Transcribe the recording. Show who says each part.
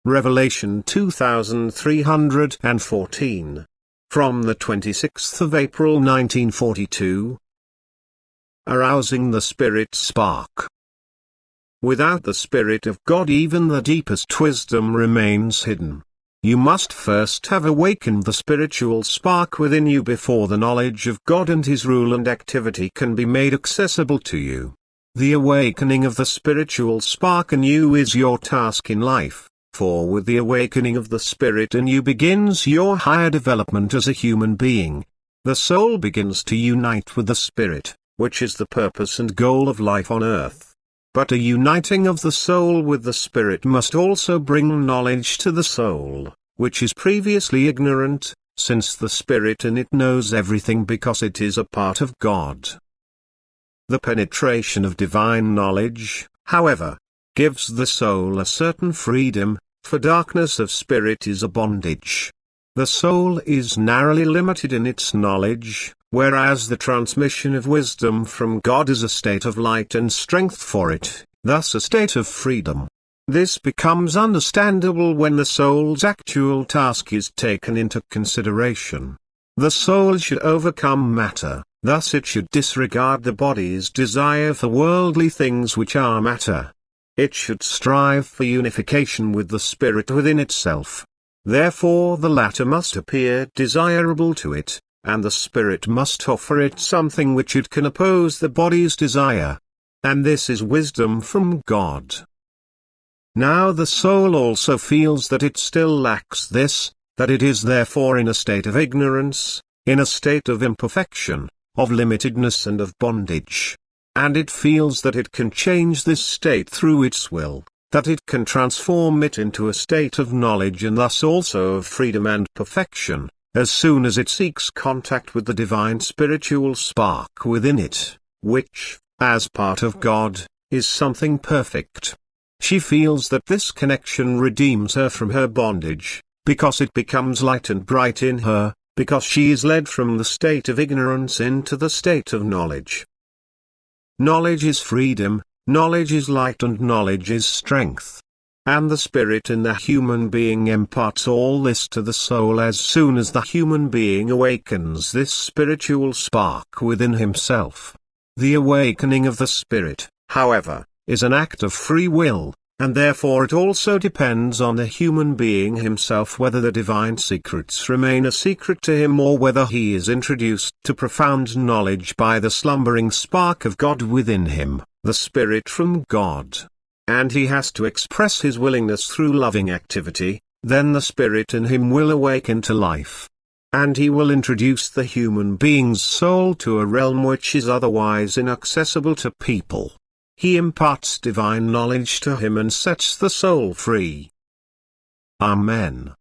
Speaker 1: Revelation 2314. From the 26th of April 1942. Arousing the Spirit Spark. Without the Spirit of God, even the deepest wisdom remains hidden. You must first have awakened the spiritual spark within you before the knowledge of God and His rule and activity can be made accessible to you. The awakening of the spiritual spark in you is your task in life, for with the awakening of the Spirit in you begins your higher development as a human being. The soul begins to unite with the Spirit, which is the purpose and goal of life on earth. But a uniting of the soul with the Spirit must also bring knowledge to the soul, which is previously ignorant, since the Spirit in it knows everything because it is a part of God. The penetration of divine knowledge, however, gives the soul a certain freedom, for darkness of spirit is a bondage. The soul is narrowly limited in its knowledge, whereas the transmission of wisdom from God is a state of light and strength for it, thus a state of freedom. This becomes understandable when the soul's actual task is taken into consideration. The soul should overcome matter, thus it should disregard the body's desire for worldly things which are matter. It should strive for unification with the Spirit within itself. Therefore the latter must appear desirable to it, and the Spirit must offer it something which it can oppose the body's desire. And this is wisdom from God. Now the soul also feels that it still lacks this, that it is therefore in a state of ignorance, in a state of imperfection, of limitedness and of bondage. And it feels that it can change this state through its will, that it can transform it into a state of knowledge and thus also of freedom and perfection, as soon as it seeks contact with the divine spiritual spark within it, which, as part of God, is something perfect. She feels that this connection redeems her from her bondage, because it becomes light and bright in her, because she is led from the state of ignorance into the state of knowledge. Knowledge is freedom, knowledge is light, and knowledge is strength. And the Spirit in the human being imparts all this to the soul as soon as the human being awakens this spiritual spark within himself. The awakening of the Spirit, however, is an act of free will, and therefore it also depends on the human being himself whether the divine secrets remain a secret to him or whether he is introduced to profound knowledge by the slumbering spark of God within him, the Spirit from God. And he has to express his willingness through loving activity, then the Spirit in him will awaken to life. And he will introduce the human being's soul to a realm which is otherwise inaccessible to people. He imparts divine knowledge to him and sets the soul free. Amen.